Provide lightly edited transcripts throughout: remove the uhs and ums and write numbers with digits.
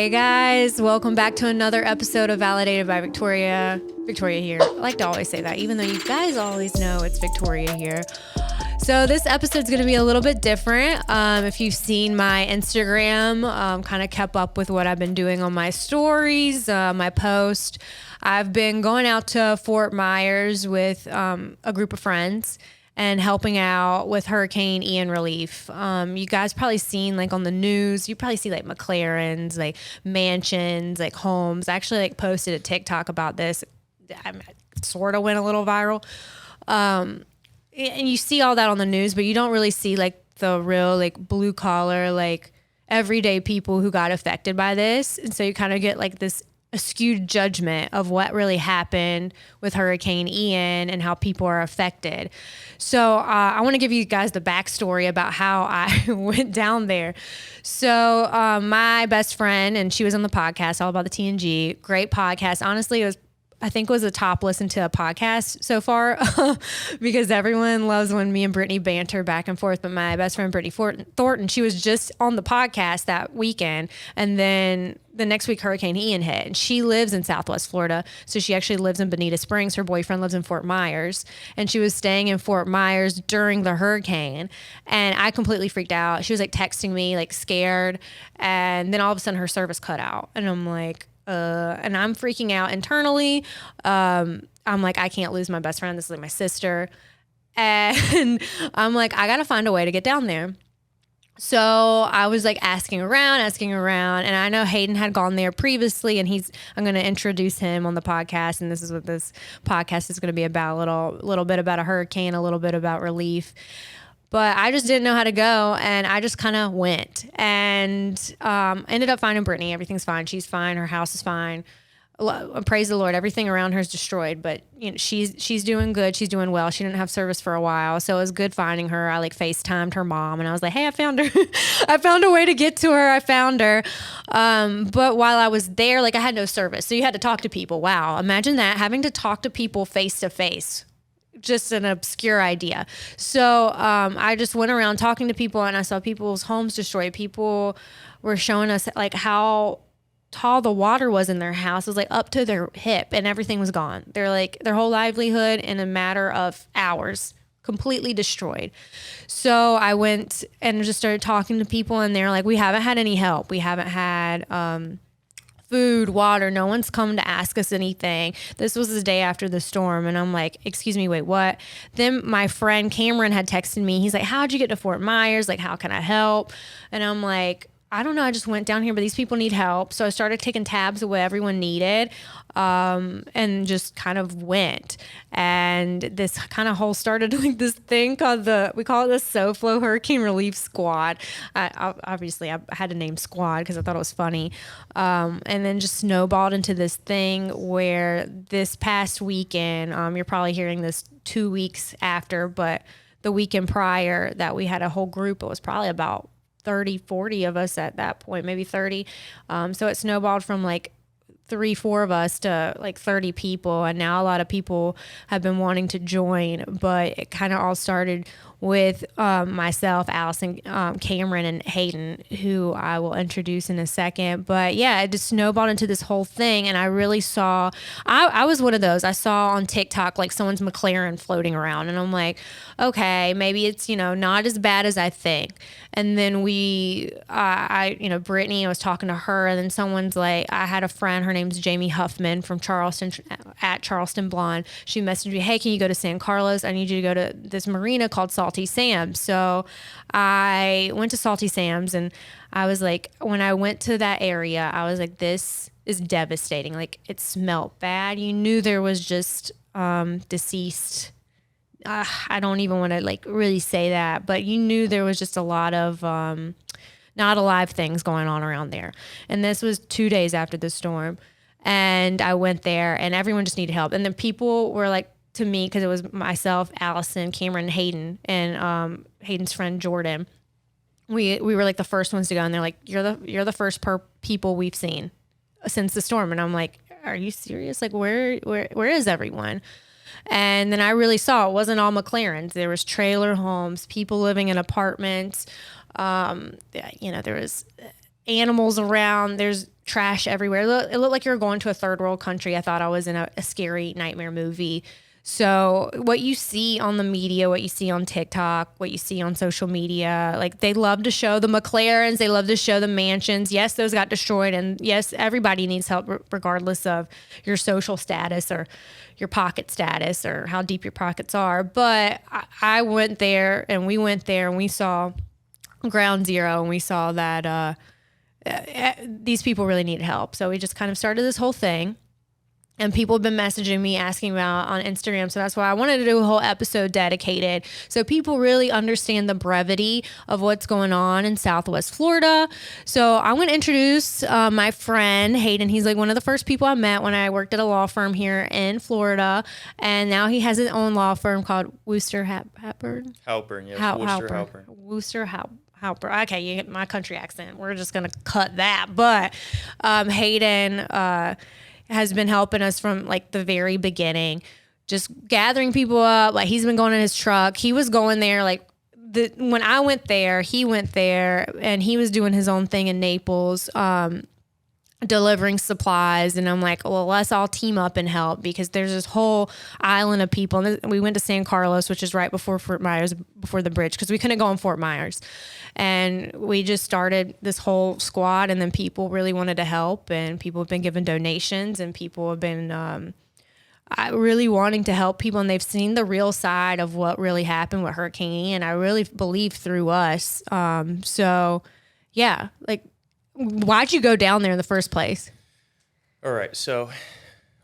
Hey guys, welcome back to another episode of Validated by Victoria. Victoria here. I like to always say that, even though you guys always know it's Victoria here. So this episode's going to be a little bit different. If you've seen my Instagram, kind of kept up with what I've been doing on my stories, my post. I've been going out to Fort Myers with a group of friends and helping out with Hurricane Ian relief. You guys probably seen like on the news, you probably see like McLarens, like mansions, like homes. I actually like posted a TikTok about this. I sort of went a little viral. And you see all that on the news, but you don't really see like the real like blue collar, like everyday people who got affected by this. And so you kind of get like this skewed judgment of what really happened with Hurricane Ian and how people are affected. So I want to give you guys the backstory about how I went down there. So my best friend, and she was on the podcast, All About the TNG, great podcast. Honestly, I think it was the top listen to a podcast so far because everyone loves when me and Brittany banter back and forth. But my best friend, Brittany Thornton, she was just on the podcast that weekend. And then the next week, Hurricane Ian hit. And she lives in Southwest Florida. So she actually lives in Bonita Springs. Her boyfriend lives in Fort Myers. And she was staying in Fort Myers during the hurricane. And I completely freaked out. She was like texting me, like scared. And then all of a sudden her service cut out. And I'm like, and I'm freaking out internally. I'm like, I can't lose my best friend. This is like my sister. And I'm like, I got to find a way to get down there. So I was like asking around. And I know Hayden had gone there previously, and I'm going to introduce him on the podcast. And this is what this podcast is going to be about, a little bit about a hurricane, a little bit about relief. But I just didn't know how to go, and I just kind of went and ended up finding Brittany. Everything's fine. She's fine. Her house is fine. Praise the Lord. Everything around her is destroyed, but you know, she's doing good. She's doing well. She didn't have service for a while, so it was good finding her. I like FaceTimed her mom, and I was like, "Hey, I found her. I found a way to get to her. I found her." But while I was there, like I had no service, so you had to talk to people. Wow, imagine that, having to talk to people face to face. Just an obscure idea. So I just went around talking to people, and I saw people's homes destroyed. People were showing us like how tall the water was in their house. It was like up to their hip, and everything was gone. They're like their whole livelihood in a matter of hours, completely destroyed. So I went and just started talking to people, and they're like, we haven't had any help. We haven't had food, water. No one's come to ask us anything. This was the day after the storm. And I'm like, excuse me, wait, what? Then my friend Cameron had texted me. He's like, how'd you get to Fort Myers? Like, how can I help? And I'm like, I don't know. I just went down here, but these people need help. So I started taking tabs of what everyone needed, and just kind of went. And this kind of whole started like this thing called we call it the SoFlo Hurricane Relief Squad. Obviously, I had to name squad because I thought it was funny. And then just snowballed into this thing where this past weekend, you're probably hearing this 2 weeks after, but the weekend prior that we had a whole group, it was probably about 30, 40 of us at that point, maybe 30. So it snowballed from like 3-4 of us to like 30 people. And now a lot of people have been wanting to join, but it kind of all started with myself, Allison, Cameron, and Hayden, who I will introduce in a second. But yeah, it just snowballed into this whole thing. And I really saw, I was one of those. I saw on TikTok like someone's McLaren floating around, and I'm like, okay, maybe it's, not as bad as I think. And then Brittany, I was talking to her, and then someone's like, I had a friend, her name's Jamie Huffman from Charleston, at Charleston Blonde. She messaged me, hey, can you go to San Carlos? I need you to go to this marina called Salty Sam's. So I went to Salty Sam's, and I was like, when I went to that area, I was like, this is devastating. Like, it smelled bad. You knew there was just deceased. I don't even want to like really say that, but you knew there was just a lot of not alive things going on around there. And this was 2 days after the storm. And I went there, and everyone just needed help. And then people were like, to me, because it was myself, Allison, Cameron, and Hayden, and Hayden's friend Jordan. We were like the first ones to go, and they're like, "You're the first people we've seen since the storm." And I'm like, "Are you serious? Like, where is everyone?" And then I really saw it wasn't all McLarens. There was trailer homes, people living in apartments. There was animals around. There's trash everywhere. It looked like you were going to a third world country. I thought I was in a scary nightmare movie. So what you see on the media, what you see on TikTok, what you see on social media, like they love to show the McLarens, they love to show the mansions. Yes, those got destroyed. And yes, everybody needs help regardless of your social status or your pocket status or how deep your pockets are. But I went there and we saw ground zero and we saw that these people really needed help. So we just kind of started this whole thing. And people have been messaging me asking about on Instagram. So that's why I wanted to do a whole episode dedicated so people really understand the brevity of what's going on in Southwest Florida. So I'm going to introduce my friend, Hayden. He's like one of the first people I met when I worked at a law firm here in Florida. And now he has his own law firm called Wooster Halpern. Halpern, yes. Wooster Halpern. Okay, you get my country accent. We're just going to cut that. But Hayden has been helping us from like the very beginning, just gathering people up. Like he's been going in his truck. He was going there like when I went there, he went there and he was doing his own thing in Naples, delivering supplies. And I'm like, well, let's all team up and help because there's this whole island of people. And we went to San Carlos, which is right before Fort Myers, before the bridge, because we couldn't go in Fort Myers. And we just started this whole squad, and then people really wanted to help, and people have been giving donations, and people have been really wanting to help people, and they've seen the real side of what really happened with Hurricane Ian. I really believe through us. So, yeah, like, why'd you go down there in the first place? All right, so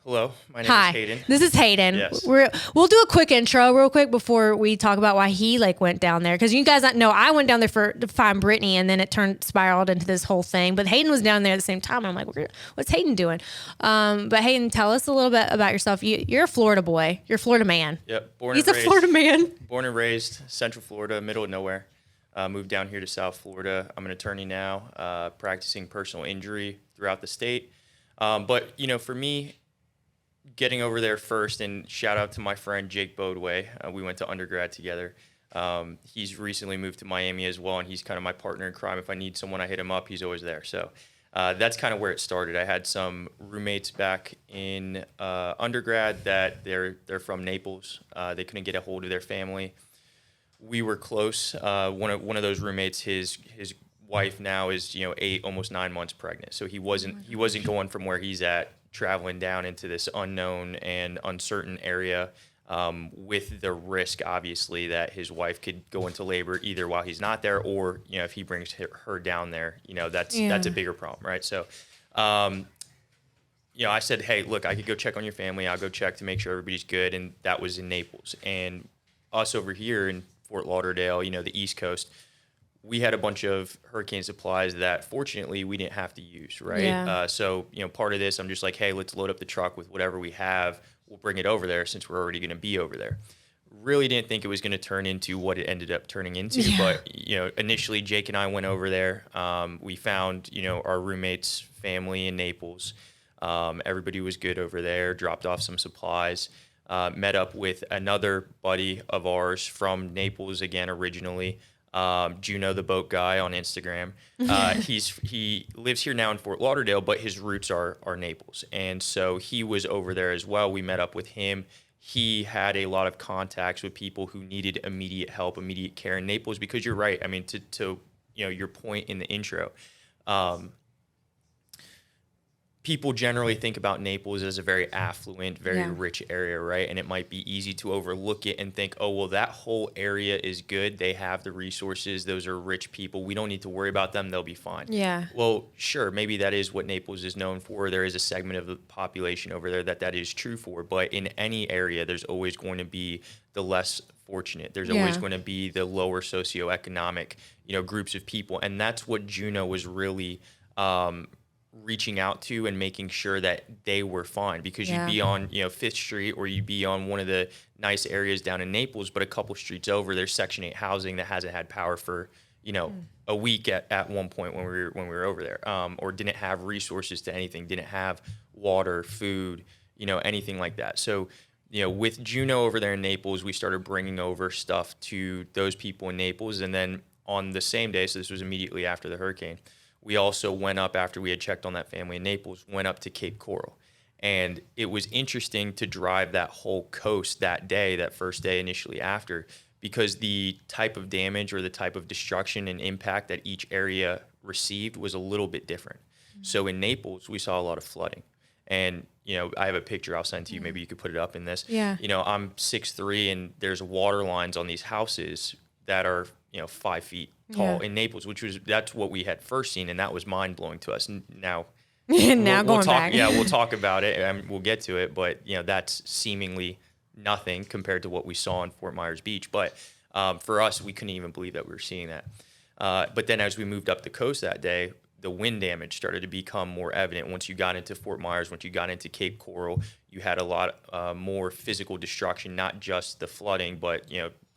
hello, my name Hi, is Hayden. This is Hayden. Yes. We'll do a quick intro real quick before we talk about why he like went down there. Because you guys know I went down there to find Brittany, and then it spiraled into this whole thing. But Hayden was down there at the same time. I'm like, what's Hayden doing? But Hayden, tell us a little bit about yourself. You're a Florida boy. You're a Florida man. Yep. He's a Florida man. Born and raised Central Florida, middle of nowhere. Moved down here to South Florida. I'm an attorney now, practicing personal injury throughout the state. But, for me, getting over there first, and shout out to my friend Jake Bodway. We went to undergrad together. He's recently moved to Miami as well, and he's kind of my partner in crime. If I need someone, I hit him up. He's always there. So that's kind of where it started. I had some roommates back in undergrad that they're from Naples. They couldn't get a hold of their family. We were close. One of those roommates, his wife now is 8, almost 9 months pregnant. So he wasn't going from where he's at, traveling down into this unknown and uncertain area, with the risk obviously that his wife could go into labor either while he's not there, or if he brings her down there, that's a bigger problem, right? So I said, hey, look, I could go check on your family. I'll go check to make sure everybody's good. And that was in Naples. And us over here in Fort Lauderdale, the East Coast, we had a bunch of hurricane supplies that fortunately we didn't have to use, right? Yeah. So, part of this, I'm just like, hey, let's load up the truck with whatever we have. We'll bring it over there since we're already going to be over there. Really didn't think it was going to turn into what it ended up turning into. Yeah. But, initially Jake and I went over there. We found, our roommate's family in Naples. Everybody was good over there, dropped off some supplies. Met up with another buddy of ours from Naples again originally, Juno the boat guy on Instagram. He lives here now in Fort Lauderdale, but his roots are Naples. And so he was over there as well. We met up with him. He had a lot of contacts with people who needed immediate help, immediate care in Naples, because you're right. I mean, to your point in the intro, people generally think about Naples as a very affluent, very rich area, right? And it might be easy to overlook it and think, oh, well, that whole area is good. They have the resources. Those are rich people. We don't need to worry about them. They'll be fine. Yeah. Well, sure, maybe that is what Naples is known for. There is a segment of the population over there that is true for. But in any area, there's always going to be the less fortunate. There's always going to be the lower socioeconomic, groups of people. And that's what Juno was really reaching out to and making sure that they were fine, because you'd be on 5th Street, or you'd be on one of the nice areas down in Naples, but a couple streets over there's Section 8 housing that hasn't had power for a week at one point when we were over there, or didn't have resources to anything, didn't have water, food, anything like that. So with Juno over there in Naples, we started bringing over stuff to those people in Naples. And then on the same day, so this was immediately after the hurricane, we also went up after we had checked on that family in Naples, went up to Cape Coral. And it was interesting to drive that whole coast that day, that first day initially after, because the type of damage or the type of destruction and impact that each area received was a little bit different. So in Naples, we saw a lot of flooding. And, I have a picture I'll send to you. Maybe you could put it up in this. Yeah. I'm 6'3", and there's water lines on these houses that are, 5 feet tall in Naples, that's what we had first seen. And that was mind blowing to us. Now, we'll talk, back. Yeah, we'll talk about it and we'll get to it. But, that's seemingly nothing compared to what we saw in Fort Myers Beach. But for us, we couldn't even believe that we were seeing that. But then as we moved up the coast that day, the wind damage started to become more evident. Once you got into Fort Myers, once you got into Cape Coral, you had a lot more physical destruction, not just the flooding, but,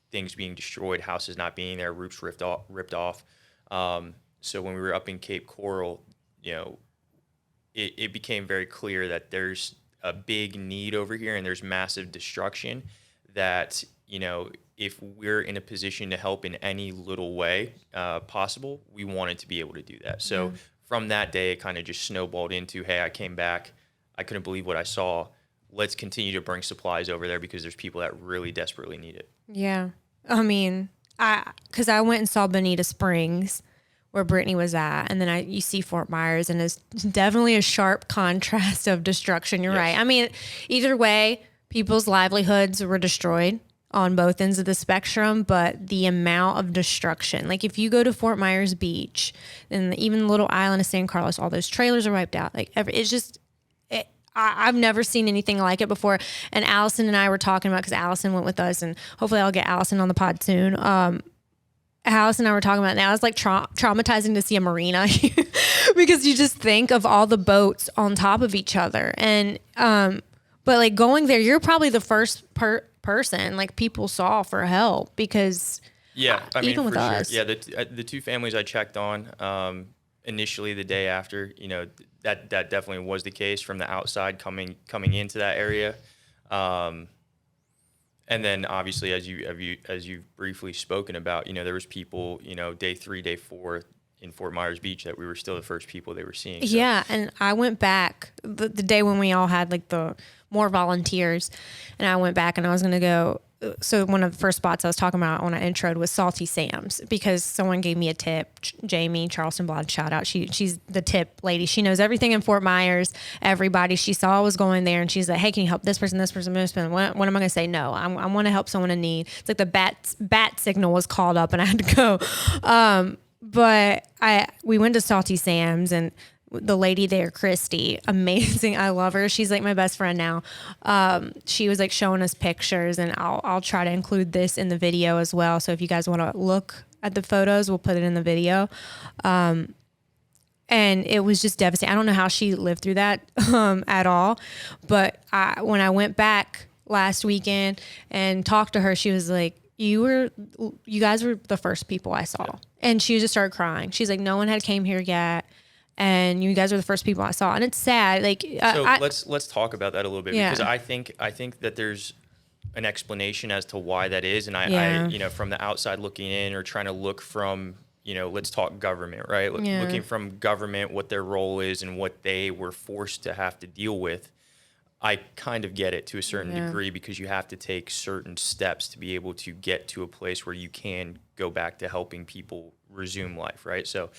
things being destroyed, houses not being there, roofs ripped off. So when we were up in Cape Coral, it became very clear that there's a big need over here and there's massive destruction that, if we're in a position to help in any little way possible, we wanted to be able to do that. So from that day, it kind of just snowballed into, hey, I came back. I couldn't believe what I saw. Let's continue to bring supplies over there because there's people that really desperately need it. Yeah. I mean, because I went and saw Bonita Springs where Brittany was at, and then you see Fort Myers, and it's definitely a sharp contrast of destruction. You're right. I mean, either way, people's livelihoods were destroyed on both ends of the spectrum, but the amount of destruction, like if you go to Fort Myers Beach and even the little island of San Carlos, all those trailers are wiped out. Like it's just, I've never seen anything like it before. And Allison and I were talking about, because Allison went with us, and hopefully I'll get Allison on the pod soon. Allison and I were talking about it now. It's like traumatizing to see a marina because you just think of all the boats on top of each other. And, but like going there, you're probably the first person like people saw for help, because I mean, even with us. Yeah, the two families I checked on initially the day after, that definitely was the case from the outside coming into that area. And then obviously as you've briefly spoken about, there was people, day 3, day 4 in Fort Myers Beach that we were still the first people they were seeing. So. Yeah, and I went back the day when we all had like the more volunteers, and I went back and I was going to go. So one of the first spots I was talking about when I introed was Salty Sam's, because someone gave me a tip. Jamie Charleston Blonde, shout out. She's the tip lady. She knows everything in Fort Myers. Everybody she saw was going there, and she's like, "Hey, can you help this person, this person, this person?" When am I going to say no? I want to help someone in need. It's like the bat signal was called up, and I had to go. But we went to Salty Sam's, and the lady there, Christy, amazing. I love her. She's like my best friend now. She was like showing us pictures, and I'll try to include this in the video as well. So if you guys want to look at the photos, we'll put it in the video. And it was just devastating. I don't know how she lived through that at all. But when I went back last weekend and talked to her, she was like, you guys were the first people I saw. And she just started crying. She's like, no one had came here yet, and you guys are the first people I saw. And it's sad. Like, so let's talk about that a little bit, because I think that there's an explanation as to why that is. And I from the outside looking in, or trying to look from, let's talk government, right? Looking from government, what their role is and what they were forced to have to deal with. I kind of get it to a certain degree, because you have to take certain steps to be able to get to a place where you can go back to helping people resume life, right? So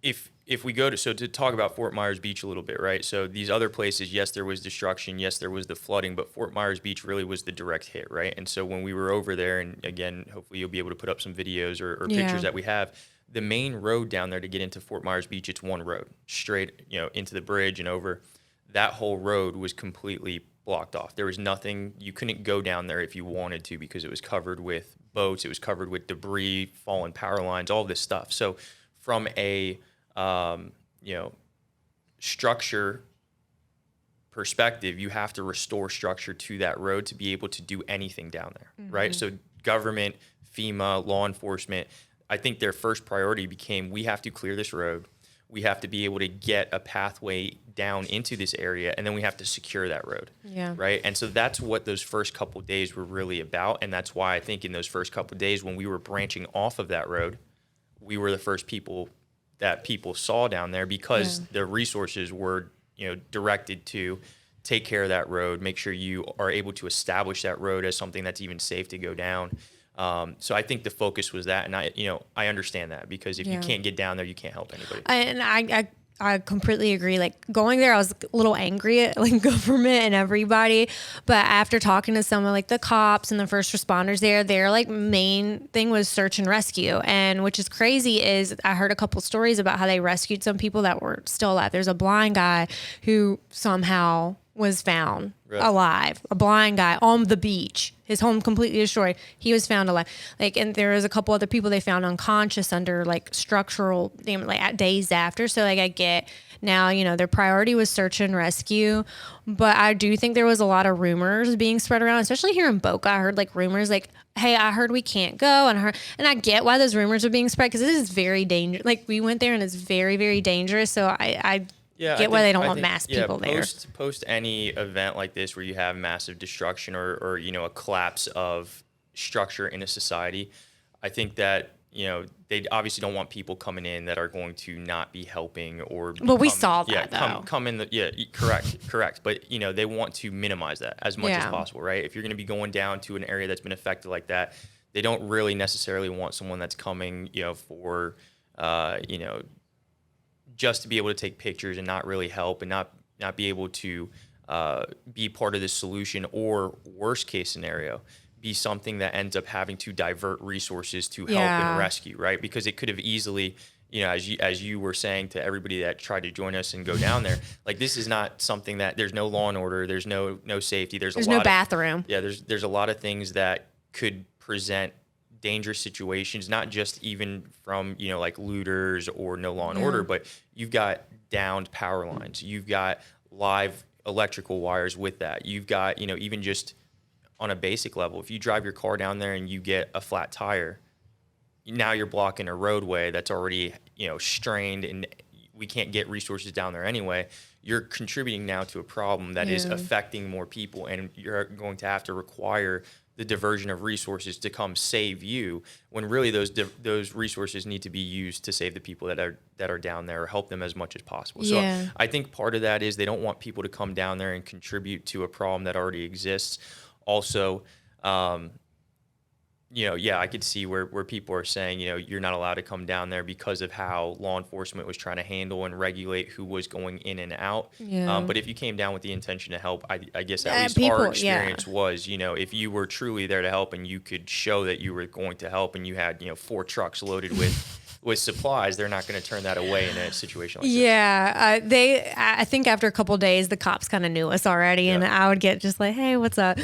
if we go to talk about Fort Myers Beach a little bit, right? So these other places, yes, there was destruction, yes, there was the flooding, but Fort Myers Beach really was the direct hit, right? And so when we were over there, and again, hopefully you'll be able to put up some videos or pictures that we have, the main road down there to get into Fort Myers Beach, it's one road, straight, into the bridge and over. That whole road was completely blocked off. There was nothing, you couldn't go down there if you wanted to, because it was covered with boats, it was covered with debris, fallen power lines, all this stuff. So from a structure perspective, you have to restore structure to that road to be able to do anything down there, right? So government, FEMA, law enforcement, I think their first priority became, we have to clear this road. We have to be able to get a pathway down into this area, and then we have to secure that road, right? And so that's what those first couple of days were really about, and that's why I think in those first couple of days when we were branching off of that road, we were the first people that people saw down there because the resources were, directed to take care of that road, make sure you are able to establish that road as something that's even safe to go down. So I think the focus was that, and I understand that, because if you can't get down there, you can't help anybody. I completely agree. Like, going there, I was a little angry at like government and everybody. But after talking to some of like the cops and the first responders there, their like main thing was search and rescue. And which is crazy is I heard a couple stories about how they rescued some people that were still alive. There's a blind guy who somehow was found alive, a blind guy on the beach, his home completely destroyed. He was found alive. Like, and there was a couple other people they found unconscious under like structural damage, like days after. So like, I get now, their priority was search and rescue, but I do think there was a lot of rumors being spread around, especially here in Boca. I heard like rumors like, hey, I heard we can't go. And I get why those rumors are being spread, because it is very dangerous. Like, we went there and it's very, very dangerous. So I get why they don't want mass people there. Post any event like this where you have massive destruction or a collapse of structure in a society, I think that they obviously don't want people coming in that are going to not be helping or. But we saw that though. Come in correct. But they want to minimize that as much as possible, right? If you're going to be going down to an area that's been affected like that, they don't really necessarily want someone that's coming, for just to be able to take pictures and not really help and not be able to be part of the solution, or worst case scenario, be something that ends up having to divert resources to help and rescue, right? Because it could have easily, as you were saying to everybody that tried to join us and go down there, like, this is not something that there's no law and order, there's no safety, there's no bathroom. There's a lot of things that could present dangerous situations, not just even from, like looters or no law and order, but you've got downed power lines, you've got live electrical wires with that, you've got, even just on a basic level, if you drive your car down there and you get a flat tire, now you're blocking a roadway that's already, strained, and we can't get resources down there anyway. You're contributing now to a problem that is affecting more people, and you're going to have to require the diversion of resources to come save you, when really those resources need to be used to save the people that are down there, or help them as much as possible. So I think part of that is they don't want people to come down there and contribute to a problem that already exists. Also, I could see where people are saying, you're not allowed to come down there because of how law enforcement was trying to handle and regulate who was going in and out. But if you came down with the intention to help, I guess at least our experience was, if you were truly there to help and you could show that you were going to help, and you had, 4 trucks loaded with supplies, they're not going to turn that away in a situation like this. I think after a couple of days, the cops kind of knew us already, and I would get just like, hey, what's up?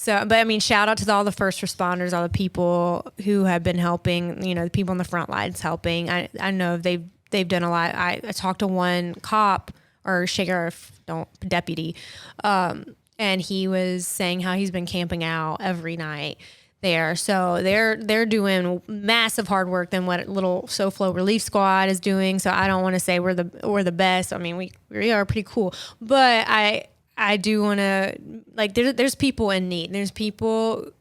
But I mean, shout out to all the first responders, all the people who have been helping, the people on the front lines helping. I know they've done a lot. I talked to one cop or sheriff, deputy, and he was saying how he's been camping out every night there. So they're doing massive hard work than what little SoFlo Relief Squad is doing. So I don't want to say we're the best. I mean, we are pretty cool, but I do want to, like, there's people in need. There's people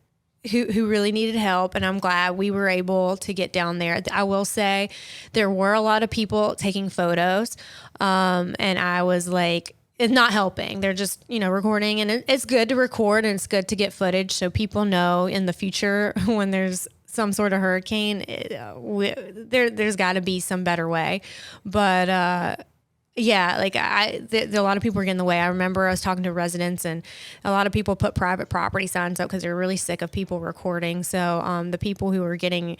who really needed help, and I'm glad we were able to get down there. I will say there were a lot of people taking photos, and I was like, it's not helping. They're just, recording, and it's good to record and it's good to get footage so people know in the future when there's some sort of hurricane, there's got to be some better way. But a lot of people were getting in the way. I remember I was talking to residents, and a lot of people put private property signs up because they're really sick of people recording. So the people who were getting,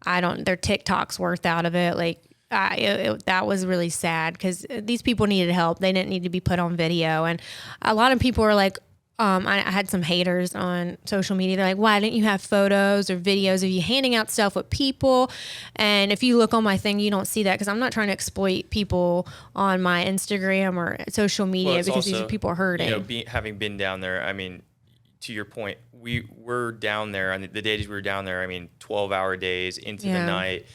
their TikToks worth out of it, like, that was really sad, because these people needed help. They didn't need to be put on video. And a lot of people were like, I had some haters on social media. They're like, why didn't you have photos or videos of you handing out stuff with people? And if you look on my thing, you don't see that, because I'm not trying to exploit people on my Instagram or social media, because also, these people are hurting. Having been down there, I mean, to your point, we were down there, and the days we were down there, I mean, 12-hour days into the night.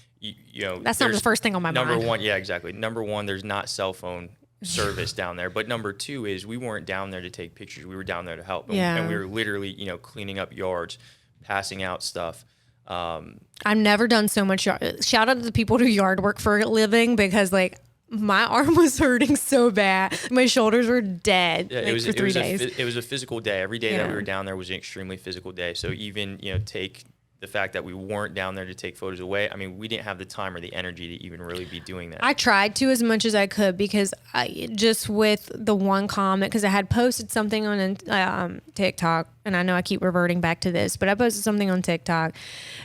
That's not the first thing on my mind. Number one, yeah, exactly. Number one, there's not cell phone service down there. But number two is we weren't down there to take pictures. We were down there to help. And we were literally, cleaning up yards, passing out stuff. I've never done so much yard. Shout out to the people who yard work for a living, because like my arm was hurting so bad. My shoulders were dead for 3 days. It was a physical day. Every day that we were down there was an extremely physical day. So even, take the fact that we weren't down there to take photos away. I mean, we didn't have the time or the energy to even really be doing that. I tried to as much as I could, because I just with the one comment, because I had posted something on TikTok, and I know I keep reverting back to this, but I posted something on TikTok,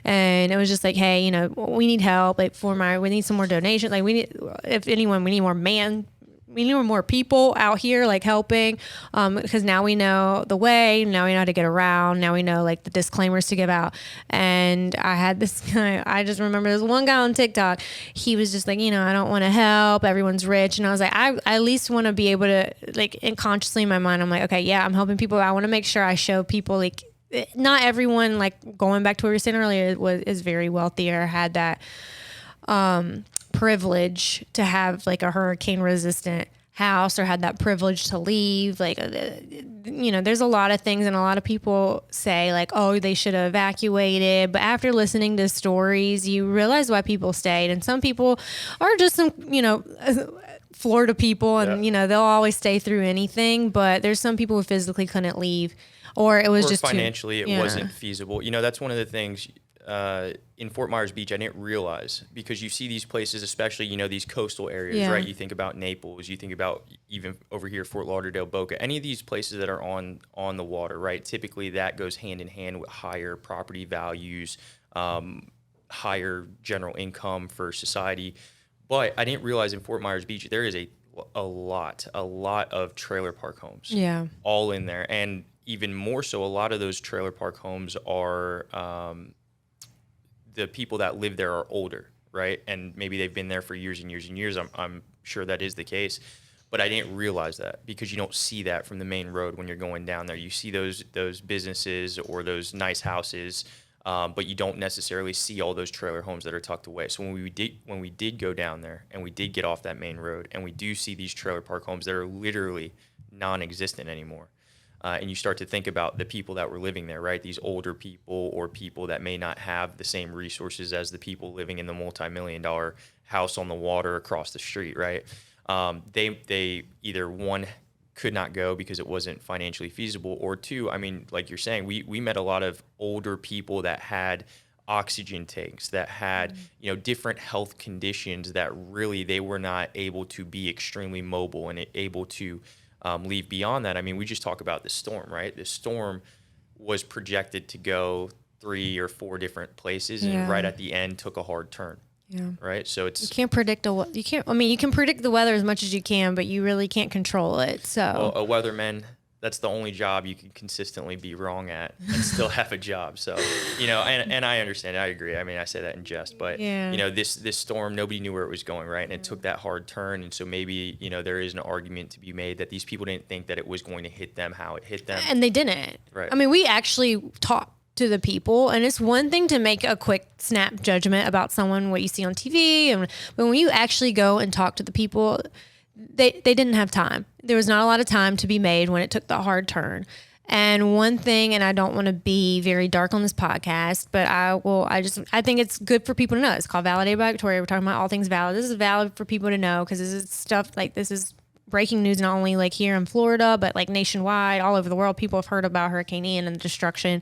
and it was just like, hey, we need help. Like we need some more donations. Like we need more people out here like helping, because now we know the way, now we know how to get around, now we know like the disclaimers to give out. And I had this guy, I just remember this one guy on TikTok, he was just like, I don't want to help, everyone's rich. And I was like, I at least want to be able to, like, consciously in my mind, I'm like, okay, yeah, I'm helping people. I want to make sure I show people, like, not everyone, like going back to what we were saying earlier, is very wealthy or had that privilege to have like a hurricane resistant house, or had that privilege to leave. Like, there's a lot of things, and a lot of people say like, oh, they should have evacuated. But after listening to stories, you realize why people stayed. And some people are just some, Florida people, and, they'll always stay through anything. But there's some people who physically couldn't leave, or it was just financially, it wasn't feasible. That's one of the things in Fort Myers Beach I didn't realize, because you see these places, especially, these coastal areas, right? You think about Naples, you think about even over here, Fort Lauderdale, Boca, any of these places that are on the water, right? Typically that goes hand in hand with higher property values, higher general income for society. But I didn't realize in Fort Myers Beach, there is a lot of trailer park homes, all in there. And even more so, a lot of those trailer park homes are, the people that live there are older, right? And maybe they've been there for years and years and years. I'm sure that is the case, but I didn't realize that, because you don't see that from the main road when you're going down there. You see those businesses or those nice houses, but you don't necessarily see all those trailer homes that are tucked away. So when we did go down there and we did get off that main road, and we do see these trailer park homes that are literally non-existent anymore. And you start to think about the people that were living there, right? These older people, or people that may not have the same resources as the people living in the multi-million-dollar house on the water across the street, right? They either, one, could not go because it wasn't financially feasible, or two, I mean, like you're saying, we met a lot of older people that had oxygen tanks, that had different health conditions, that really they were not able to be extremely mobile and able to leave beyond that. I mean, we just talk about the storm, right? The storm was projected to go 3 or 4 different places, and right at the end took a hard turn. Yeah. Right. So you can't predict you can predict the weather as much as you can, but you really can't control it. So a weatherman, that's the only job you can consistently be wrong at and still have a job. So, and I understand, I agree. I mean, I say that in jest, but this storm, nobody knew where it was going, right? And it took that hard turn. And so maybe, there is an argument to be made that these people didn't think that it was going to hit them how it hit them. And they didn't. Right. I mean, we actually talked to the people, and it's one thing to make a quick snap judgment about someone, what you see on TV, but when you actually go and talk to the people, they didn't have time. There was not a lot of time to be made when it took the hard turn. And one thing, and I don't want to be very dark on this podcast, but I think it's good for people to know. It's called Validated by Victoria. We're talking about all things valid. This is valid for people to know, because this is stuff like, this is breaking news, not only like here in Florida, but like nationwide, all over the world. People have heard about Hurricane Ian and the destruction.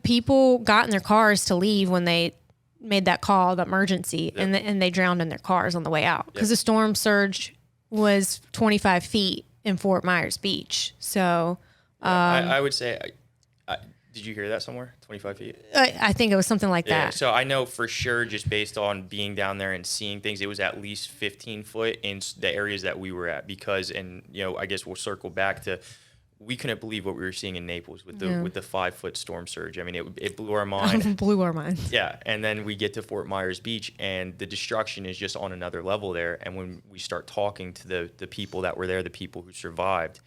People got in their cars to leave when they made that call, the emergency, and they drowned in their cars on the way out, because the storm surge was 25 feet in Fort Myers Beach. So I would say, did you hear that somewhere? 25 feet? I think it was something like that. So I know for sure, just based on being down there and seeing things, it was at least 15 foot in the areas that we were at, because, and I guess we'll circle back to, we couldn't believe what we were seeing in Naples with the 5-foot storm surge. I mean, it blew our mind. Blew our minds. Yeah, and then we get to Fort Myers Beach, and the destruction is just on another level there. And when we start talking to the people that were there, the people who survived,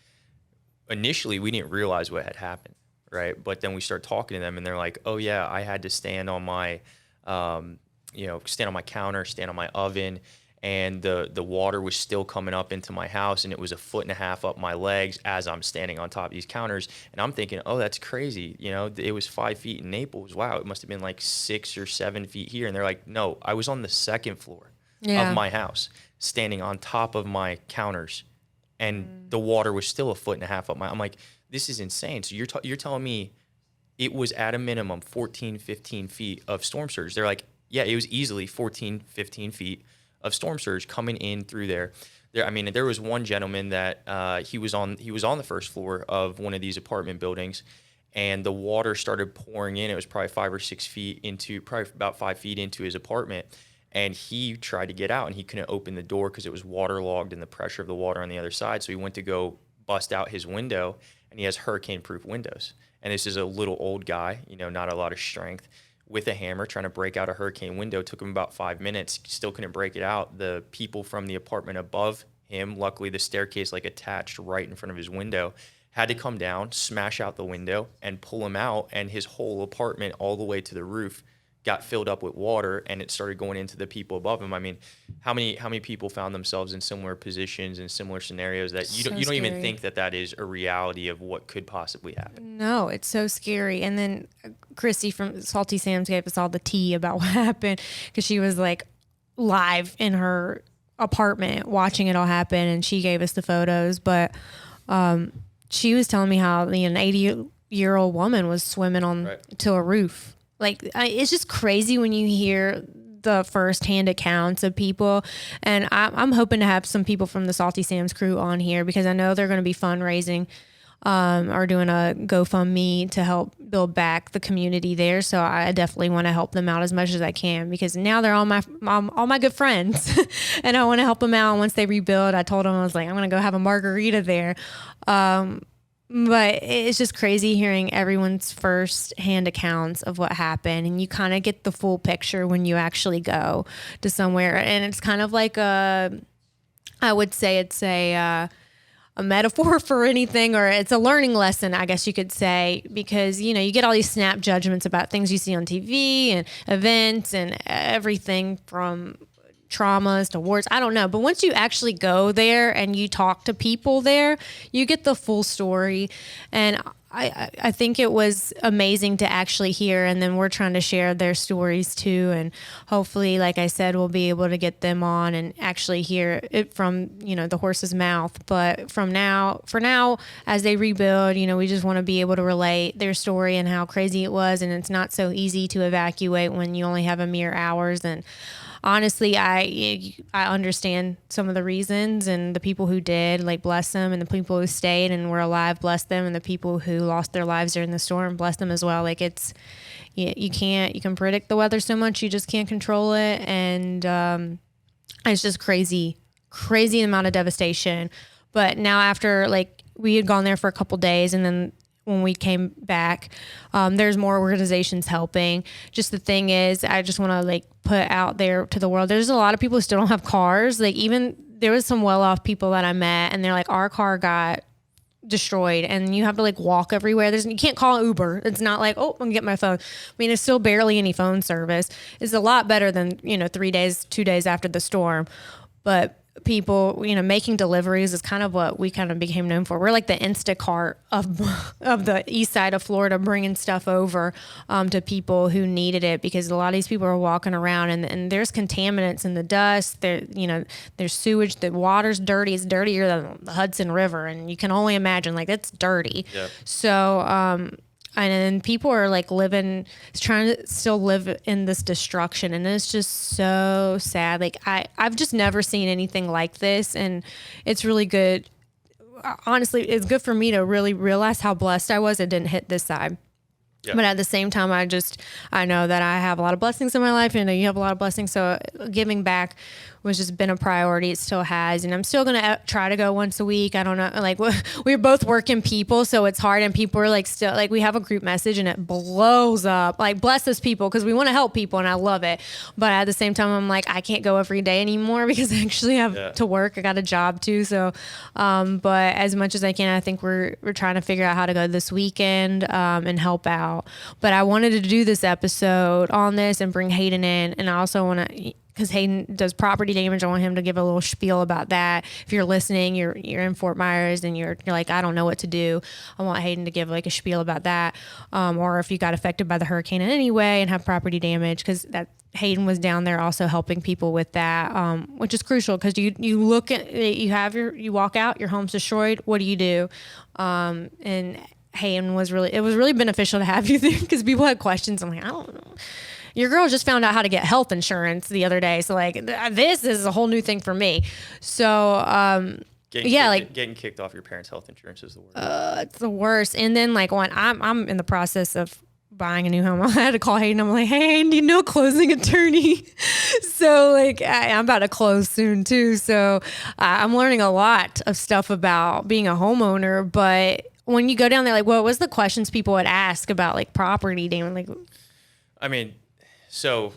initially we didn't realize what had happened, right? But then we start talking to them, and they're like, "Oh yeah, I had to stand on my, stand on my counter, stand on my oven." and the water was still coming up into my house, and it was 1.5 feet up my legs as I'm standing on top of these counters. And I'm thinking, oh, that's crazy. You know, it was 5 feet in Naples. Wow, it must have been like 6 or 7 feet here. And they're like, no, I was on the second floor of my house, standing on top of my counters, and the water was still 1.5 feet up my. I'm like, this is insane. So you're telling me it was at a minimum 14, 15 feet of storm surge. They're like, yeah, it was easily 14, 15 feet of storm surge coming in through there. I mean, there was one gentleman that he was on the first floor of one of these apartment buildings, and the water started pouring in. It was probably 5 or 6 feet probably about 5 feet into his apartment. And he tried to get out, and he couldn't open the door because it was waterlogged and the pressure of the water on the other side. So he went to go bust out his window, and he has hurricane-proof windows. And this is a little old guy, you know, not a lot of strength, with a hammer trying to break out a hurricane window. It took him about 5 minutes, still couldn't break it out. The people from the apartment above him, luckily the staircase like attached right in front of his window, had to come down, smash out the window, and pull him out. And his whole apartment all the way to the roof got filled up with water, and it started going into the people above him. I mean, how many people found themselves in similar positions and similar scenarios that you don't even think that is a reality of what could possibly happen? No, it's so scary. And then Christy from Salty Sam's gave us all the tea about what happened, because she was like live in her apartment watching it all happen, and she gave us the photos. But she was telling me how an 80-year-old woman was swimming on to a roof. Like, it's just crazy when you hear the firsthand accounts of people. And I'm hoping to have some people from the Salty Sam's crew on here, because I know they're going to be fundraising or doing a GoFundMe to help build back the community there. So I definitely want to help them out as much as I can, because now they're all my good friends and I want to help them out. Once they rebuild, I told them, I was like, I'm going to go have a margarita there. But it's just crazy hearing everyone's first-hand accounts of what happened, and you kind of get the full picture when you actually go to somewhere. And it's kind of like I would say it's a metaphor for anything, or it's a learning lesson, I guess you could say, because, you know, you get all these snap judgments about things you see on TV and events and everything from traumas to wars. I don't know. But once you actually go there and you talk to people there, you get the full story. And I think it was amazing to actually hear. And then we're trying to share their stories too. And hopefully, like I said, we'll be able to get them on and actually hear it from, you know, the horse's mouth. But for now, as they rebuild, you know, we just want to be able to relate their story and how crazy it was. And it's not so easy to evacuate when you only have a mere hours. And honestly, I understand some of the reasons, and the people who did, like, bless them, and the people who stayed and were alive, bless them, and the people who lost their lives during the storm, bless them as well. Like, you can predict the weather so much, you just can't control it. And it's just crazy amount of devastation. But now, after, like, we had gone there for a couple days, and then when we came back, there's more organizations helping. Just the thing is, I just want to, like, put out there to the world, there's a lot of people who still don't have cars. Like, even there was some well-off people that I met, and they're like, our car got destroyed, and you have to, like, walk everywhere. You can't call Uber. It's not like, oh, I'm gonna get my phone. I mean, there's still barely any phone service. It's a lot better than, 2 days after the storm. But people, making deliveries is kind of what we kind of became known for. We're like the Instacart of the east side of Florida, bringing stuff over to people who needed it, because a lot of these people are walking around and there's contaminants in the dust. There's sewage. The water's dirty. It's dirtier than the Hudson River, and you can only imagine, like, it's dirty. Yep. So, and then people are, like, trying to still live in this destruction. And it's just so sad. Like, I've just never seen anything like this. And it's really good. Honestly, it's good for me to really realize how blessed I was it didn't hit this side. Yeah. But at the same time, I know that I have a lot of blessings in my life, and you have a lot of blessings. So giving back was just been a priority. It still has. And I'm still going to try to go once a week. I don't know. Like, we're both working people, so it's hard. And people are, like, still, like, we have a group message and it blows up. Like, bless those people, because we want to help people and I love it. But at the same time, I'm like, I can't go every day anymore because I actually have to work. I got a job too. So, but as much as I can, I think we're trying to figure out how to go this weekend and help out. But I wanted to do this episode on this and bring Hayden in. And I also want to because Hayden does property damage. I want him to give a little spiel about that. If you're listening, you're in Fort Myers and you're like, I don't know what to do. I want Hayden to give like a spiel about that. Or if you got affected by the hurricane in any way and have property damage, because that Hayden was down there also helping people with that, which is crucial because you look at, you walk out, your home's destroyed. What do you do? And Hayden it was really beneficial to have you there because people had questions. I'm like, I don't know. Your girl just found out how to get health insurance the other day. So like this is a whole new thing for me. So, getting kicked off your parents' health insurance is the worst. It's the worst. And then like when I'm in the process of buying a new home, I had to call Hayden. I'm like, hey, Hayden, do you know a closing attorney? So like I'm about to close soon too. So I'm learning a lot of stuff about being a homeowner. But when you go down there, like what was the questions people would ask about like property damage? Like, I mean, so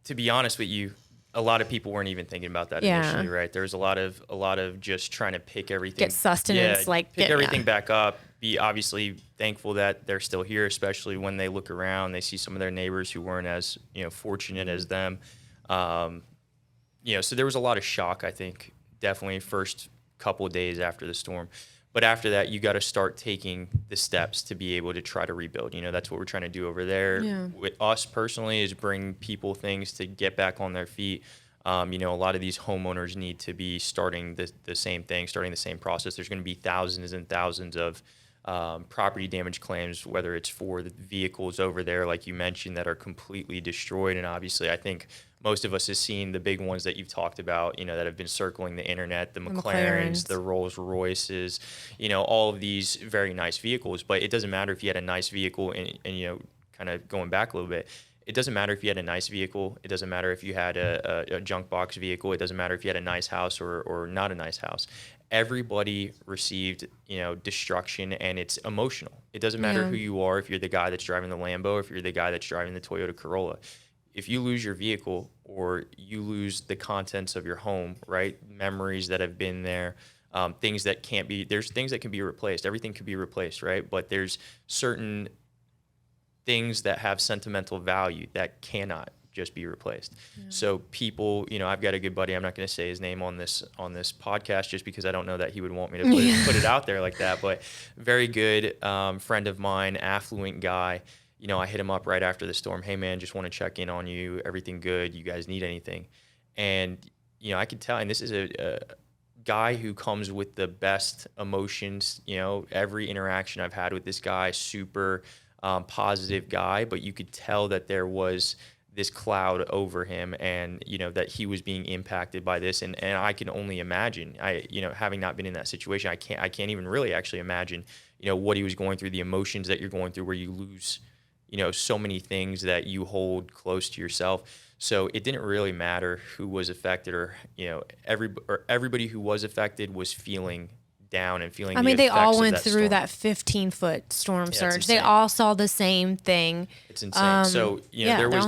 to be honest with you, a lot of people weren't even thinking about that initially, right? There's a lot of just trying to pick everything, get sustenance, pick everything back up. Be obviously thankful that they're still here, especially when they look around, they see some of their neighbors who weren't as fortunate as them. So there was a lot of shock. I think definitely first couple of days after the storm. But after that, you got to start taking the steps to be able to try to rebuild. That's what we're trying to do over there. Yeah. With us personally is bring people things to get back on their feet. A lot of these homeowners need to be starting the same thing, starting the same process. There's going to be thousands and thousands of property damage claims, whether it's for the vehicles over there, like you mentioned, that are completely destroyed. And obviously, I think most of us have seen the big ones that you've talked about, that have been circling the internet, the McLarens, the Rolls Royces, all of these very nice vehicles. But it doesn't matter if you had a nice vehicle and kind of going back a little bit, it doesn't matter if you had a nice vehicle. It doesn't matter if you had a junk box vehicle. It doesn't matter if you had a nice house or not a nice house. Everybody received, destruction, and it's emotional. It doesn't matter who you are, if you're the guy that's driving the Lambo, if you're the guy that's driving the Toyota Corolla. If you lose your vehicle or you lose the contents of your home, right? Memories that have been there, things that can't be, there's things that can be replaced. Everything can be replaced, right? But there's certain things that have sentimental value that cannot just be replaced. Yeah. So people, I've got a good buddy, I'm not going to say his name on this podcast just because I don't know that he would want me to put it out there like that, but very good friend of mine, affluent guy. I hit him up right after the storm. Hey man, just want to check in on you. Everything good? You guys need anything? And, I could tell, and this is a guy who comes with the best emotions, every interaction I've had with this guy, super positive guy, but you could tell that there was this cloud over him and, that he was being impacted by this. And I can only imagine, having not been in that situation, I can't even really actually imagine, what he was going through, the emotions that you're going through where you lose, so many things that you hold close to yourself. So it didn't really matter who was affected or, everybody who was affected was feeling down and feeling. I mean, they all went through that 15-foot storm surge. They all saw the same thing. It's insane. So there was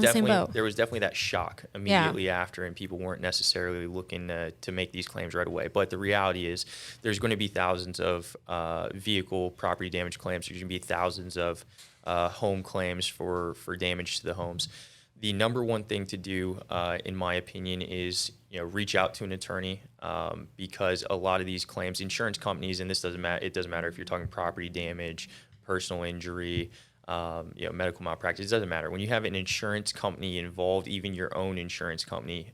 definitely that shock immediately after, and people weren't necessarily looking to make these claims right away. But the reality is, there's going to be thousands of vehicle property damage claims. There's going to be thousands of home claims for damage to the homes. The number one thing to do, in my opinion, is reach out to an attorney because a lot of these claims, insurance companies, and this doesn't matter. It doesn't matter if you're talking property damage, personal injury, medical malpractice. It doesn't matter. When you have an insurance company involved, even your own insurance company,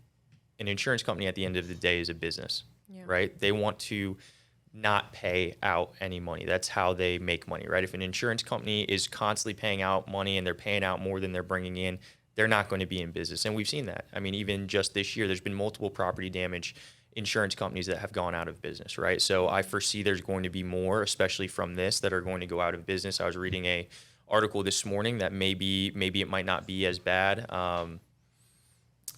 an insurance company at the end of the day is a business, right? They want to not pay out any money. That's how they make money, right? If an insurance company is constantly paying out money and they're paying out more than they're bringing in, they're not going to be in business. And we've seen that. I mean, even just this year, there's been multiple property damage insurance companies that have gone out of business, right? So I foresee there's going to be more, especially from this, that are going to go out of business. I was reading a article this morning that maybe it might not be as bad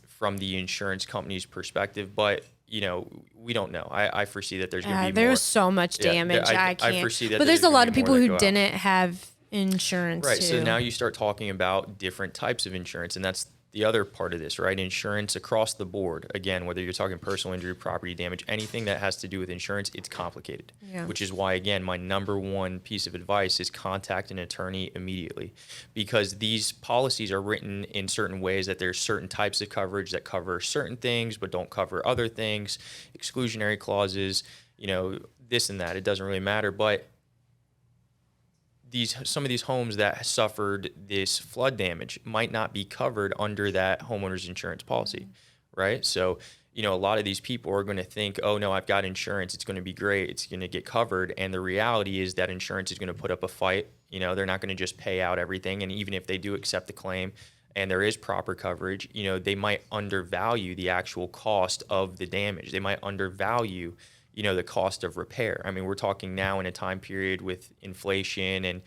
from the insurance company's perspective, but we don't know. I foresee that there's going to be more. There's so much damage. I can't. I foresee that. But there's a lot of people who didn't have insurance. Right. Too. So now you start talking about different types of insurance, and that's the other part of this, right? Insurance across the board. Again, whether you're talking personal injury, property damage, anything that has to do with insurance, it's complicated. Yeah. Which is why, again, my number one piece of advice is contact an attorney immediately, because these policies are written in certain ways that there's certain types of coverage that cover certain things but don't cover other things, exclusionary clauses, this and that. It doesn't really matter, but some of these homes that suffered this flood damage might not be covered under that homeowner's insurance policy, right? So, a lot of these people are going to think, oh, no, I've got insurance. It's going to be great. It's going to get covered. And the reality is that insurance is going to put up a fight. They're not going to just pay out everything. And even if they do accept the claim and there is proper coverage, they might undervalue the actual cost of the damage. They might undervalue the cost of repair. I mean, we're talking now in a time period with inflation and,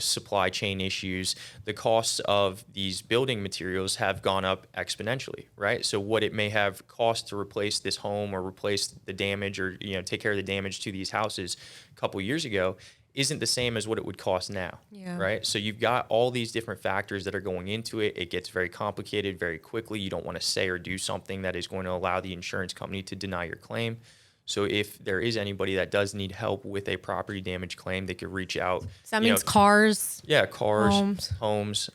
supply chain issues. The costs of these building materials have gone up exponentially, right? So what it may have cost to replace this home or replace the damage or, take care of the damage to these houses a couple years ago isn't the same as what it would cost now, right? So you've got all these different factors that are going into it. It gets very complicated very quickly. You don't want to say or do something that is going to allow the insurance company to deny your claim. So if there is anybody that does need help with a property damage claim, they could reach out. So that means cars? Yeah, cars, homes.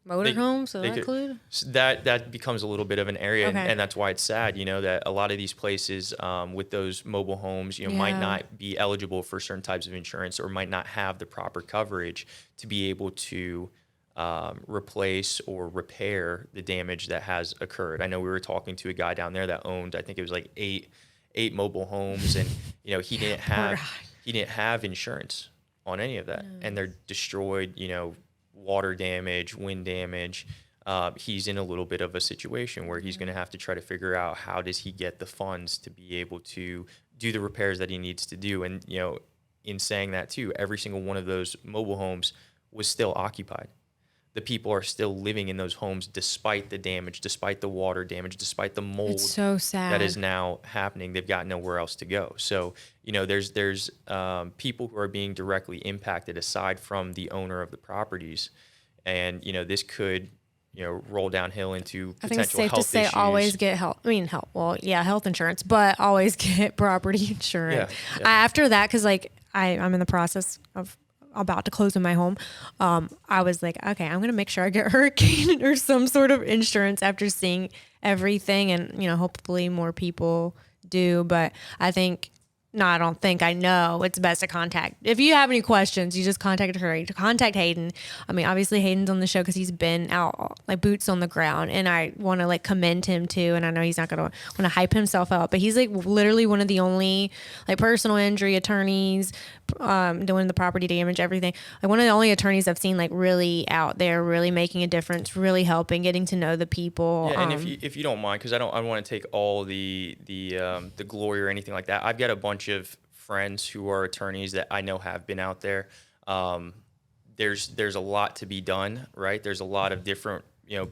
Motorhomes, so that include? That becomes a little bit of an area, and that's why it's sad, that a lot of these places with those mobile homes, might not be eligible for certain types of insurance or might not have the proper coverage to be able to replace or repair the damage that has occurred. I know we were talking to a guy down there that owned, I think it was like eight mobile homes, and he didn't have insurance on any of that, and they're destroyed. Water damage, wind damage. He's in a little bit of a situation where he's going to have to try to figure out how does he get the funds to be able to do the repairs that he needs to do. And in saying that too, every single one of those mobile homes was still occupied. The people are still living in those homes despite the damage, despite the water damage, despite the mold. It's so sad. That is now happening. They've got nowhere else to go. So, there's people who are being directly impacted aside from the owner of the properties. And, this could, roll downhill into potential health issues. I think it's safe to say always get health. Well, yeah, health insurance, but always get property insurance. Yeah. After that, because I'm in the process of about to close in my home, I was like, okay, I'm going to make sure I get hurricane or some sort of insurance after seeing everything. And, hopefully more people do. But I know it's best to contact. If you have any questions, you just contact her. Contact Hayden. I mean, obviously Hayden's on the show because he's been out boots on the ground, and I want to commend him too. And I know he's not going to want to hype himself up, but he's literally one of the only personal injury attorneys doing the property damage, everything. One of the only attorneys I've seen really out there, really making a difference, really helping, getting to know the people. Yeah, and if you don't mind, because I don't want to take all the glory or anything like that. I've got a bunch of friends who are attorneys that I know have been out there. There's a lot to be done, right? There's a lot of different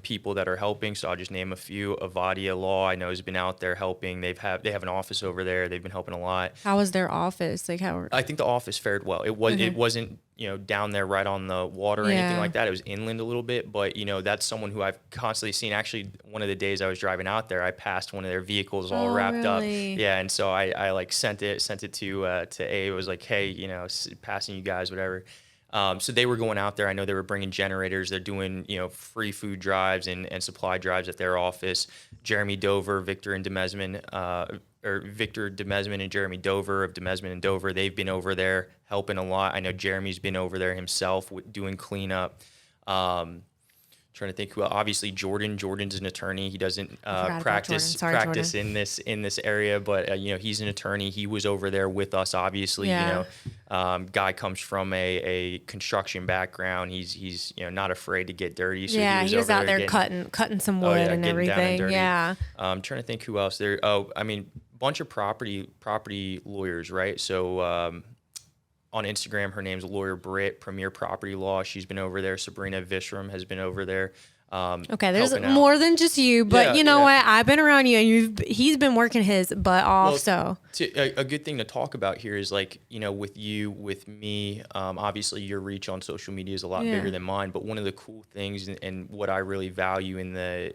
people that are helping. So I'll just name a few. Avadia Law, I know, has been out there helping. They have an office over there. They've been helping a lot. How was their office? I think the office fared well. It wasn't down there right on the water or anything like that. It was inland a little bit, but that's someone who I've constantly seen. Actually, one of the days I was driving out there, I passed one of their vehicles all wrapped up. Yeah, and so I sent it to A. It was like, hey, passing you guys, whatever. So they were going out there. I know they were bringing generators. They're doing, free food drives and supply drives at their office. Jeremy Dover, Victor Demesman and Jeremy Dover of Demesman and Dover, they've been over there helping a lot. I know Jeremy's been over there himself doing cleanup. Trying to think who. Obviously, Jordan's an attorney. He doesn't practice in this area, but he's an attorney. He was over there with us. Obviously, guy comes from a construction background. He's not afraid to get dirty. So he was out there cutting some wood and everything. Yeah. I'm trying to think who else there. Bunch of property lawyers, right? So. On Instagram, her name's Lawyer Britt, Premier Property Law. She's been over there. Sabrina Vishram has been over there. Okay, there's helping out. more than just you, but Yeah, you know yeah. what? I've been around you, and he's been working his butt off. Well, So a good thing to talk about here is like, with you, with me, obviously your reach on social media is a lot bigger than mine. But one of the cool things and what I really value in the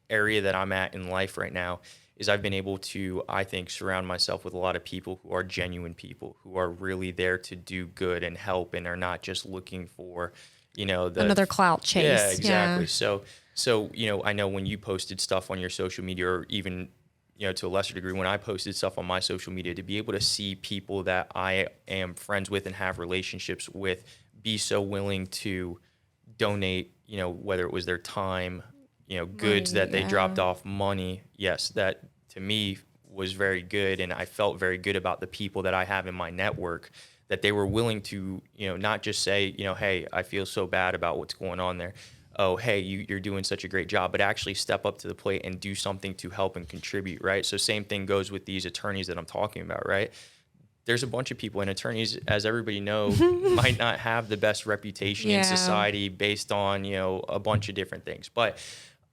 area that I'm at in life right now is I've been able to, I think, surround myself with a lot of people who are genuine people, who are really there to do good and help and are not just looking for, another clout chase. Yeah, exactly. Yeah. So, I know when you posted stuff on your social media, or even, to a lesser degree, when I posted stuff on my social media, to be able to see people that I am friends with and have relationships with be so willing to donate, whether it was their time, goods that they dropped off, money. Yes, that to me was very good. And I felt very good about the people that I have in my network, that they were willing to, not just say, hey, I feel so bad about what's going on there. Oh, hey, you're doing such a great job, but actually step up to the plate and do something to help and contribute, right? So same thing goes with these attorneys that I'm talking about, right? There's a bunch of people, and attorneys, as everybody knows, might not have the best reputation in society based on, a bunch of different things. But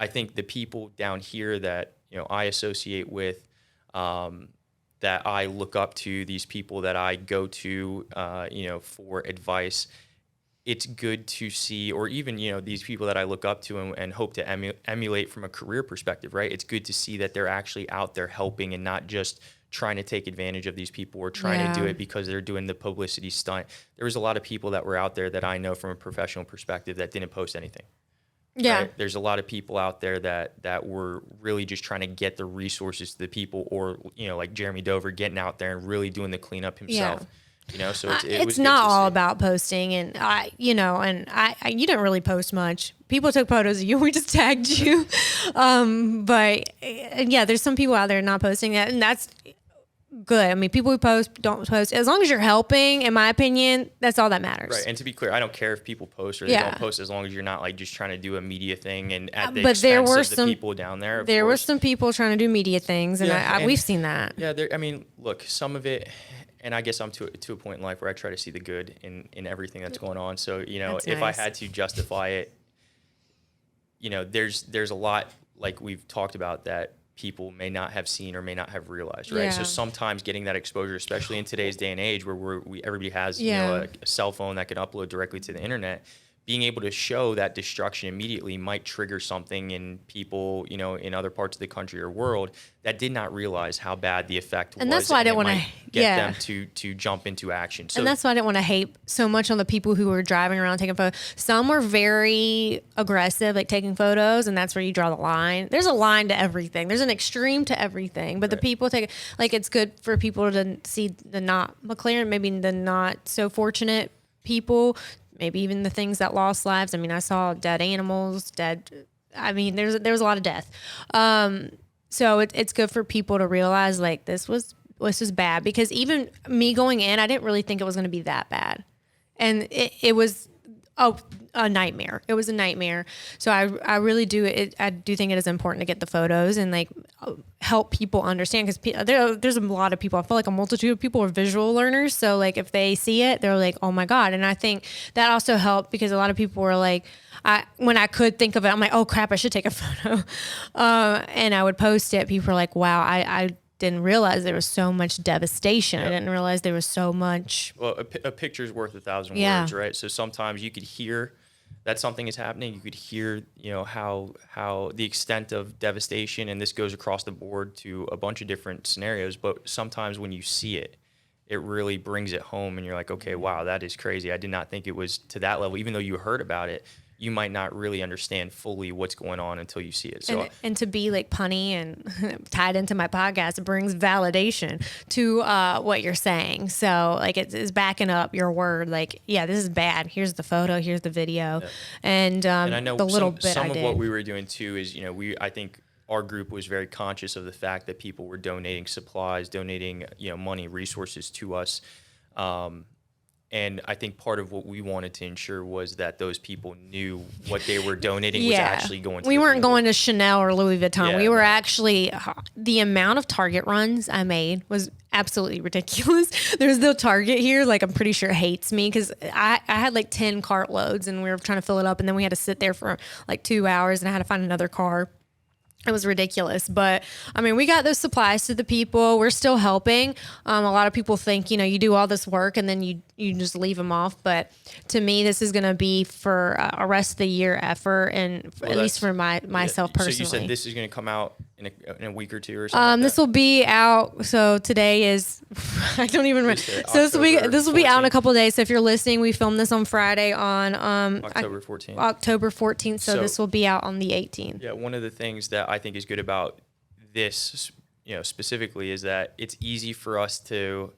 I think the people down here that, I associate with, that I look up to, these people that I go to, for advice, it's good to see, or even, these people that I look up to and hope to emulate from a career perspective, right? It's good to see that they're actually out there helping and not just trying to take advantage of these people or trying to do it because they're doing the publicity stunt. There was a lot of people that were out there that I know from a professional perspective that didn't post anything. Yeah. Right? There's a lot of people out there that were really just trying to get the resources to the people, or, like Jeremy Dover getting out there and really doing the cleanup himself. So it's not all about posting, and you didn't really post much. People took photos of you. We just tagged you. But yeah, there's some people out there not posting that, and that's good. I mean, people who post, don't post. As long as you're helping, in my opinion, that's all that matters. Right. And to be clear, I don't care if people post or they don't post, as long as you're not like just trying to do a media thing and at the expense of the people down there. There were some people trying to do media things, and we've seen that. Yeah. Look, some of it, and I guess I'm to a point in life where I try to see the good in everything that's going on. So, if I had to justify it, there's a lot, like we've talked about, that people may not have seen or may not have realized, right? So sometimes getting that exposure, especially in today's day and age where everybody has a cell phone that can upload directly to the internet, being able to show that destruction immediately might trigger something in people, in other parts of the country or world that did not realize how bad the effect was. And that's why I didn't want to get them to jump into action. So, and that's why I didn't want to hate so much on the people who were driving around taking photos. Some were very aggressive, like taking photos, and that's where you draw the line. There's a line to everything. There's an extreme to everything. But the people it's good for people to see the not McLaren, maybe the not so fortunate people, maybe even the things that lost lives. I mean, I saw dead animals, there's a lot of death. So it's good for people to realize like this was bad, because even me going in, I didn't really think it was going to be that bad. And it was a nightmare. It was a nightmare. So I really do I do think it is important to get the photos and like help people understand, because there's a lot of people. I feel like a multitude of people are visual learners. So like if they see it, they're like, oh my God. And I think that also helped, because a lot of people were like, when I could think of it, I'm like, oh crap, I should take a photo. And I would post it. People were like, wow, I didn't realize there was so much devastation. I didn't realize there was so much. Well, a picture's worth 1,000 words, right? So sometimes you could hear that something is happening. You could hear, how the extent of devastation, and this goes across the board to a bunch of different scenarios. But sometimes when you see it, it really brings it home, and you're like, okay, wow, that is crazy. I did not think it was to that level. Even though you heard about it, you might not really understand fully what's going on until you see it. So, and to be like punny and tied into my podcast, it brings validation to what you're saying. So like it's backing up your word. Like, yeah, this is bad. Here's the photo. Here's the video. Yeah. And I know the little bit some of what we were doing too is, I think our group was very conscious of the fact that people were donating supplies, donating, money, resources to us. And I think part of what we wanted to ensure was that those people knew what they were donating was actually going to. We weren't going to Chanel or Louis Vuitton. Yeah, we were actually, the amount of Target runs I made was absolutely ridiculous. There's no Target here. Like, I'm pretty sure hates me because I had like 10 cart loads and we were trying to fill it up. And then we had to sit there for like 2 hours and I had to find another car. It was ridiculous. But I mean, we got those supplies to the people. We're still helping. A lot of people think, you know, you do all this work and then you just leave them off. But to me, this is going to be for a rest of the year effort. And at least for myself personally. So you said this is going to come out in a week or two or something? This will be out. So today is, I don't even remember. So this will be out in a couple of days. So if you're listening, we filmed this on Friday on October 14th. October 14th. So this will be out on the 18th. Yeah. One of the things that I think is good about this, you know, specifically is that it's easy for us to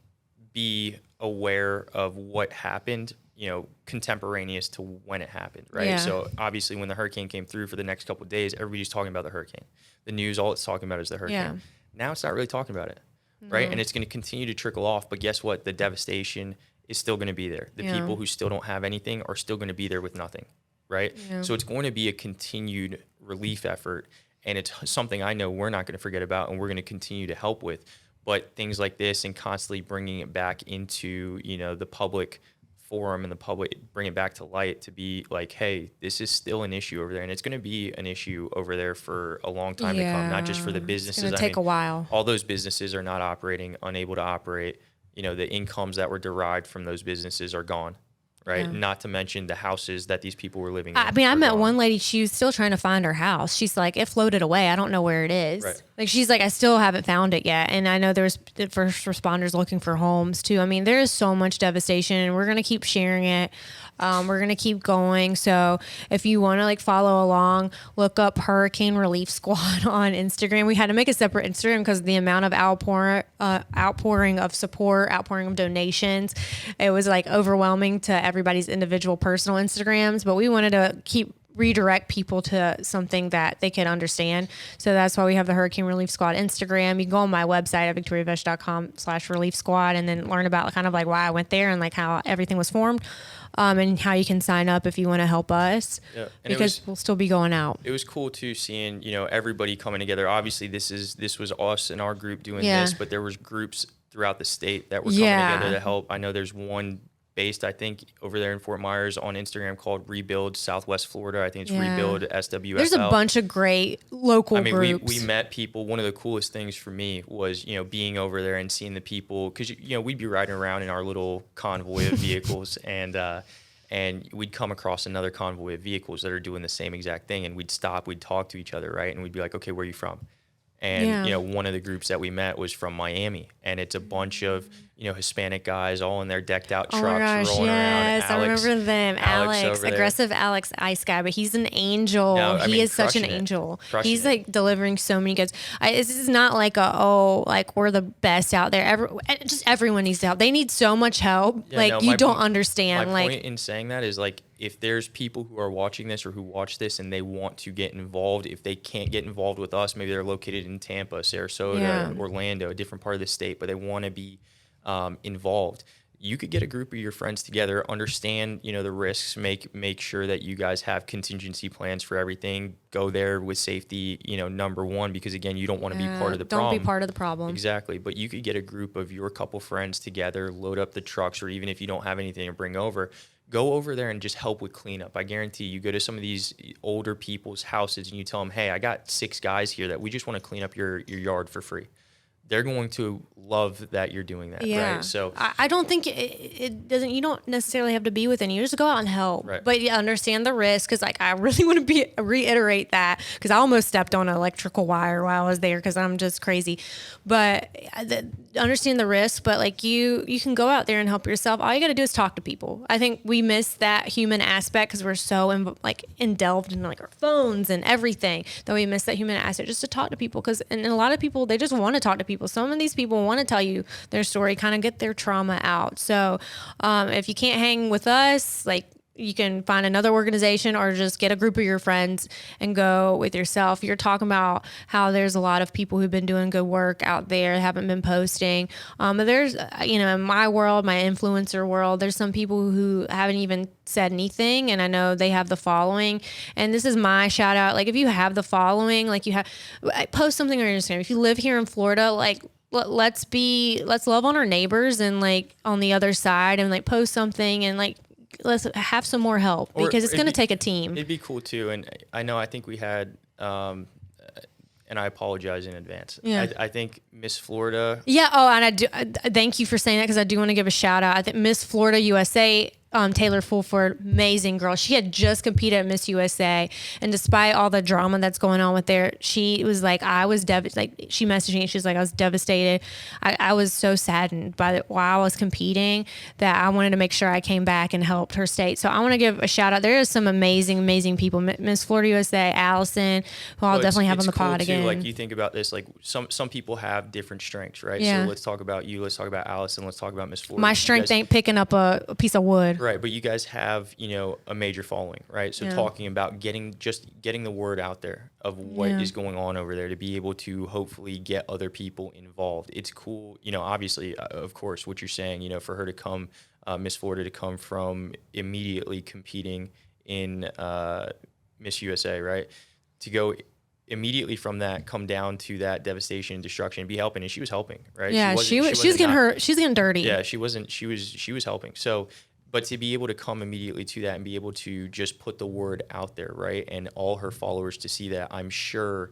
be aware of what happened, you know, contemporaneous to when it happened, right? Yeah. So obviously when the hurricane came through for the next couple of days, everybody's talking about the hurricane. The news, all it's talking about is the hurricane. Yeah. Now it's not really talking about it, right? And it's going to continue to trickle off. But guess what? The devastation is still going to be there. The people who still don't have anything are still going to be there with nothing, right? Yeah. So it's going to be a continued relief effort. And it's something I know we're not going to forget about and we're going to continue to help with. But things like this and constantly bringing it back into, you know, the public forum and the public, bring it back to light to be like, hey, this is still an issue over there. And it's going to be an issue over there for a long time to come, not just for the businesses. It's going to take a while. All those businesses are not operating, unable to operate. You know, the incomes that were derived from those businesses are gone. Right. Yeah. Not to mention the houses that these people were living in. I mean, I met one lady, she was still trying to find her house. She's like, it floated away. I don't know where it is. Right. Like, she's like, I still haven't found it yet. And I know there's the first responders looking for homes too. I mean, there is so much devastation and we're going to keep sharing it. We're going to keep going. So if you want to like follow along, look up Hurricane Relief Squad on Instagram. We had to make a separate Instagram because the amount of outpouring of support, outpouring of donations, it was like overwhelming to everybody's individual personal Instagrams. But we wanted to redirect people to something that they can understand. So that's why we have the Hurricane Relief Squad Instagram. You can go on my website at victoriavesce.com/relief squad and then learn about kind of like why I went there and like how everything was formed. And how you can sign up if you want to help us, because we'll still be going out. It was cool too seeing, you know, everybody coming together. Obviously, this was us and our group doing this, but there was groups throughout the state that were coming together to help. I know there's one based, I think, over there in Fort Myers on Instagram called Rebuild Southwest Florida. I think it's Rebuild SWFL. There's a bunch of great local groups. We met people. One of the coolest things for me was, you know, being over there and seeing the people, because, you know, we'd be riding around in our little convoy of vehicles and we'd come across another convoy of vehicles that are doing the same exact thing. And we'd stop, we'd talk to each other, right? And we'd be like, okay, where are you from? And, you know, one of the groups that we met was from Miami, and it's a bunch of, you know, Hispanic guys all in their decked out trucks rolling around. I remember them. Alex, aggressive Alex Ice Guy, but he's an angel. No, he is such an angel. He's like delivering so many goods. This is not like like we're the best out there. Just everyone needs help. They need so much help. Yeah, you don't understand. My point in saying that is like, if there's people who are watching this or who watch this and they want to get involved, if they can't get involved with us, maybe they're located in Tampa, Sarasota, Orlando, a different part of the state, but they want to be involved. You could get a group of your friends together, understand, you know, the risks, make sure that you guys have contingency plans for everything. Go there with safety, you know, number one, because again, you don't want to be part of the problem. Don't be part of the problem. Exactly. But you could get a group of your couple friends together, load up the trucks, or even if you don't have anything to bring over, go over there and just help with cleanup. I guarantee you go to some of these older people's houses and you tell them, hey, I got 6 guys here that we just want to clean up your yard for free. They're going to love that you're doing that, right? So I don't think it doesn't. You don't necessarily have to be within. You just go out and help, right. But you understand the risk. Because like I really want to reiterate that, because I almost stepped on an electrical wire while I was there because I'm just crazy. But understand the risk. But like you can go out there and help yourself. All you got to do is talk to people. I think we miss that human aspect because we're so indelved in like our phones and everything that we miss that human aspect just to talk to people. Because and a lot of people, they just want to talk to people. Some of these people want to tell you their story, kind of get their trauma out. So if you can't hang with us, like you can find another organization or just get a group of your friends and go with yourself. You're talking about how there's a lot of people who've been doing good work out there, haven't been posting. But there's, in my world, my influencer world, there's some people who haven't even said anything, and I know they have the following. And this is my shout out. Like, if you have the following, like post something on your Instagram. If you live here in Florida, like, let's love on our neighbors and like on the other side and like post something and like, let's have some more help because it's going to take a team. It'd be cool too. And I think we had, and I apologize in advance. Yeah. I think Miss Florida. Yeah. Oh, and I do. Thank you for saying that, because I do want to give a shout out. I think Miss Florida USA, Taylor Fulford, amazing girl. She had just competed at Miss USA, and despite all the drama that's going on with there, she was like, I was devastated. She messaged me and she was like, I was devastated. I was so saddened by while I was competing that I wanted to make sure I came back and helped her state. So I want to give a shout out. There is some amazing people. Miss Florida USA, Allison, who I'll definitely have on the pod again. Like, you think about this, like some people have different strengths, right? Yeah. So let's talk about you. Let's talk about Allison. Let's talk about Miss Florida. My strength ain't picking up a piece of wood. Right, but you guys have, a major following, right? So talking about getting the word out there of what is going on over there, to be able to hopefully get other people involved. It's cool, obviously, of course, what you're saying, for her to come, Miss Florida, to come from immediately competing in Miss USA, right? To go immediately from that, come down to that devastation and destruction, and be helping, and she was helping, right? Yeah, she was getting dirty. Yeah, she was helping. So, but to be able to come immediately to that and be able to just put the word out there, right? And all her followers to see that, I'm sure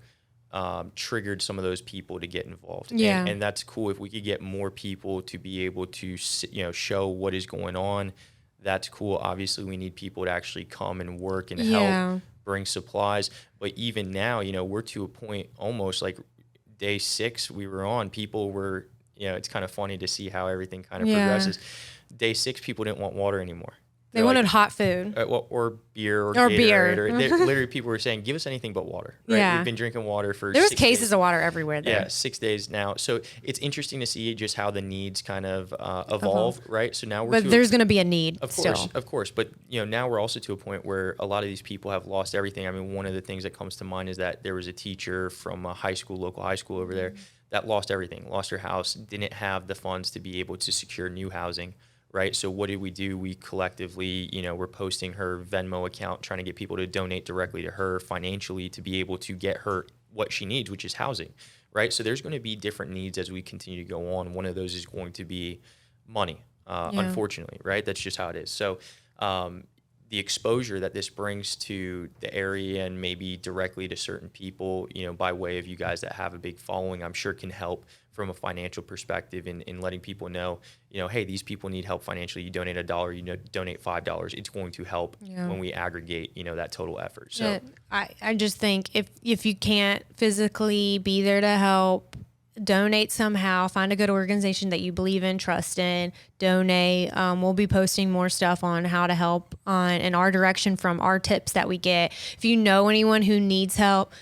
triggered some of those people to get involved. Yeah. And that's cool. If we could get more people to be able to, show what is going on, that's cool. Obviously, we need people to actually come and work and help bring supplies. But even now, we're to a point almost like day 6 we were on, people were, it's kind of funny to see how everything kind of progresses. Day 6, people didn't want water anymore. They wanted hot food. Or beer or beer. Literally, people were saying, give us anything but water. Right? Yeah. We've been drinking water for There was 6 cases days. of water everywhere there. Yeah, 6 days now. So it's interesting to see just how the needs kind of evolve, right? So now there's going to be a need Of course. But, now we're also to a point where a lot of these people have lost everything. I mean, one of the things that comes to mind is that there was a teacher from a local high school over there, that lost everything, lost her house, didn't have the funds to be able to secure new housing. Right. So what did we do? We collectively, we're posting her Venmo account, trying to get people to donate directly to her financially to be able to get her what she needs, which is housing. Right. So there's going to be different needs as we continue to go on. One of those is going to be money, unfortunately. Right. That's just how it is. So the exposure that this brings to the area and maybe directly to certain people, by way of you guys that have a big following, I'm sure can help from a financial perspective in letting people know, hey, these people need help financially. You donate $1, donate $5. It's going to help when we aggregate, that total effort. So I just think if you can't physically be there to help, donate somehow, find a good organization that you believe in, trust in, donate. We'll be posting more stuff on how to help in our direction from our tips that we get. If you know anyone who needs help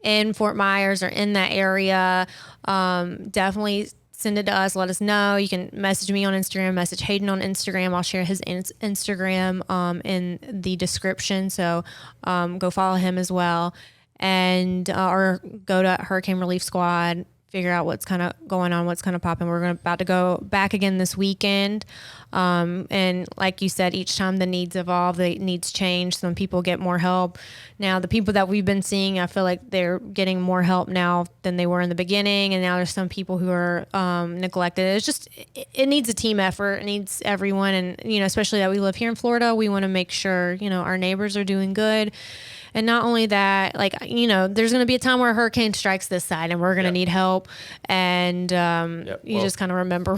in Fort Myers or in that area, definitely send it to us. Let us know. You can message me on Instagram, message Hayden on Instagram. I'll share his Instagram in the description. So go follow him as well. And or go to Hurricane Relief Squad, figure out what's kind of going on, what's kind of popping. We're about to go back again this weekend. And like you said, each time the needs evolve, the needs change. Some people get more help. Now, the people that we've been seeing, I feel like they're getting more help now than they were in the beginning. And now there's some people who are neglected. It's just, it needs a team effort. It needs everyone. And, especially that we live here in Florida, we want to make sure, our neighbors are doing good. And not only that, there's going to be a time where a hurricane strikes this side and we're going to need help. And you just kind of remember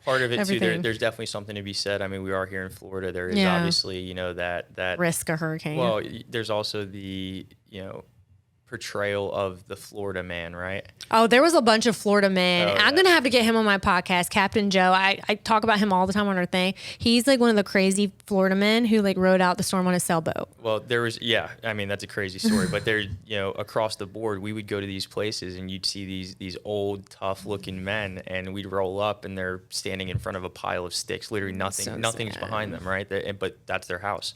part of it everything. too. There's definitely something to be said. I mean, we are here in Florida. There is obviously, that risk a hurricane. Well, there's also the, portrayal of the Florida man, right? Oh, there was a bunch of Florida men. Oh, I'm going to have to get him on my podcast, Captain Joe. I talk about him all the time on our thing. He's like one of the crazy Florida men who rode out the storm on a sailboat. Well, there was, I mean, that's a crazy story, but there, across the board, we would go to these places and you'd see these old, tough looking men, and we'd roll up and they're standing in front of a pile of sticks. Literally nothing's behind them, right? But that's their house.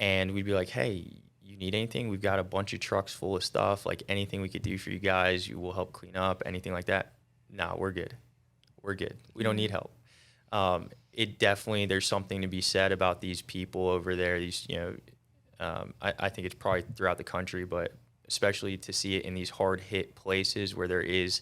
and we'd be like, hey, you need anything? We've got a bunch of trucks full of stuff. Like anything we could do for you guys, you will help clean up, anything like that. No, we're good. We're good. We don't need help. It definitely, there's something to be said about these people over there. These, I think it's probably throughout the country, but especially to see it in these hard hit places where there is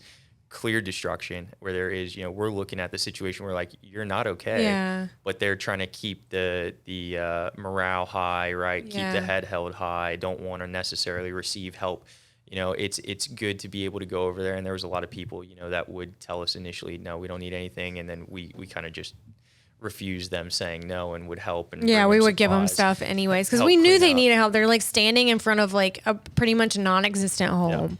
clear destruction, where there is, we're looking at the situation where like, you're not okay, but they're trying to keep the morale high, right? Keep the head held high. Don't want to necessarily receive help. It's good to be able to go over there. And there was a lot of people, that would tell us initially, no, we don't need anything. And then we kind of just refused them saying no and would help. And we would give them stuff anyways because we knew they needed help. They're like standing in front of like a pretty much non-existent home.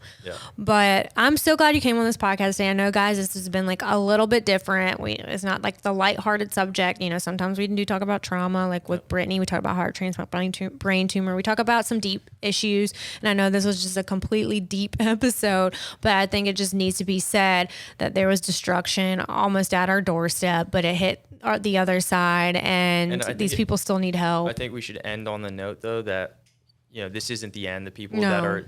But I'm so glad you came on this podcast today. I know, guys, this has been like a little bit different. It's not like the lighthearted subject. Sometimes we do talk about trauma, like with Brittany. We talk about heart transplant, brain tumor. We talk about some deep issues. And I know this was just a completely deep episode, but I think it just needs to be said that there was destruction almost at our doorstep, but it hit the other side, and these people still need help. I think we should end on the note though that this isn't the end. The people that are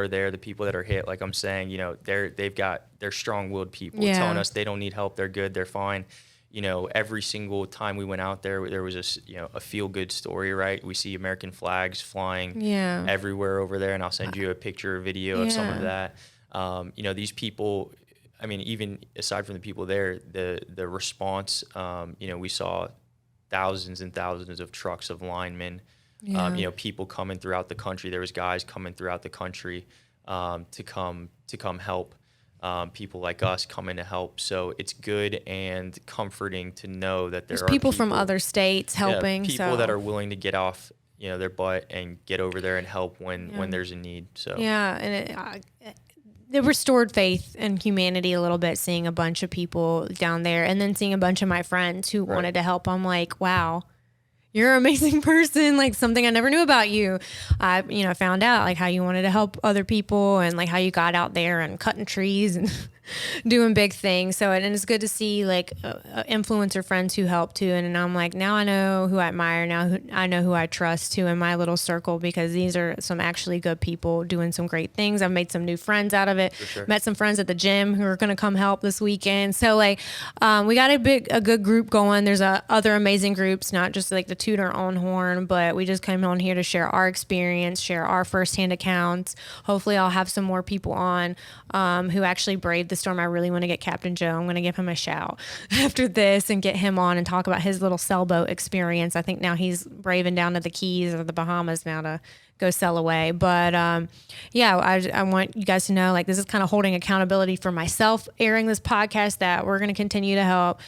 there, the people that are hit, like I'm saying, they're strong-willed people telling us they don't need help, they're good, they're fine. Every single time we went out there was a feel-good story, right? We see American flags flying everywhere over there, and I'll send you a picture or video of some of that. These people, I mean, even aside from the people there, the response, we saw thousands and thousands of trucks of linemen, people coming throughout the country. There was guys coming throughout the country to come help. People like us coming to help. So it's good and comforting to know that there's people from other states helping. People that are willing to get off their butt and get over there and help when there's a need. So and it restored faith in humanity a little bit, seeing a bunch of people down there and then seeing a bunch of my friends who wanted to help. I'm like, wow, you're an amazing person. Like something I never knew about you. I, found out like how you wanted to help other people and like how you got out there and cutting trees and doing big things. So, and it's good to see like influencer friends who help too. And I'm like, now I know who I admire. Now I know who I trust too in my little circle, because these are some actually good people doing some great things. I've made some new friends out of it. Met some friends at the gym who are going to come help this weekend. So like, we got a good group going. There's other amazing groups, not just like to toot our own horn, but we just came on here to share our experience, share our firsthand accounts. Hopefully I'll have some more people on, who actually braved the storm. I really want to get Captain Joe. I'm going to give him a shout after this and get him on and talk about his little sailboat experience. I think now he's braving down to the Keys or the Bahamas now to go sail away. But I want you guys to know, like, this is kind of holding accountability for myself airing this podcast, that we're going to continue to help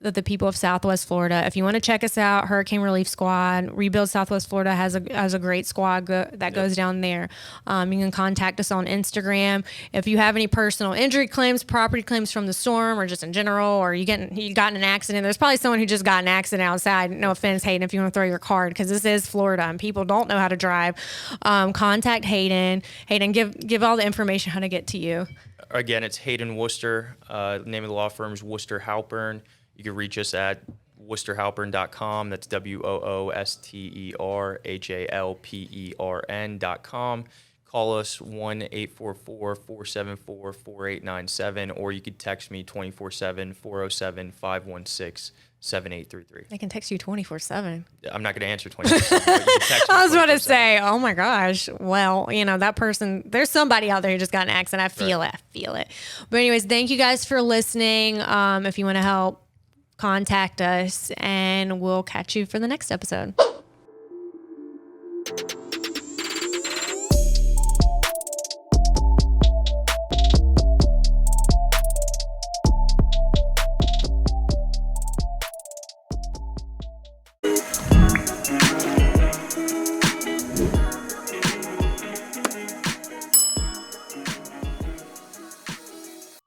the people of Southwest Florida. If you want to check us out, Hurricane Relief Squad, Rebuild Southwest Florida has a great squad that goes down there. You can contact us on Instagram. If you have any personal injury claims, property claims from the storm, or just in general, or you got in an accident, there's probably someone who just got in an accident outside. No offense, Hayden, if you want to throw your card, because this is Florida and people don't know how to drive. Contact Hayden. Hayden, give all the information how to get to you. Again, it's Hayden Wooster. Name of the law firm is Wooster Halpern. You can reach us at woosterhalpern.com. That's WOOSTERHALPERN.com. Call us 1-844-474-4897, or you could text me 24/7 407-516-7833. They can text you 24/7. I'm not going to answer 24/7. But you can text me I was about to say, oh my gosh. Well, that person, there's somebody out there who just got in an accident. I feel it. But anyways, thank you guys for listening. If you want to help, contact us, and we'll catch you for the next episode.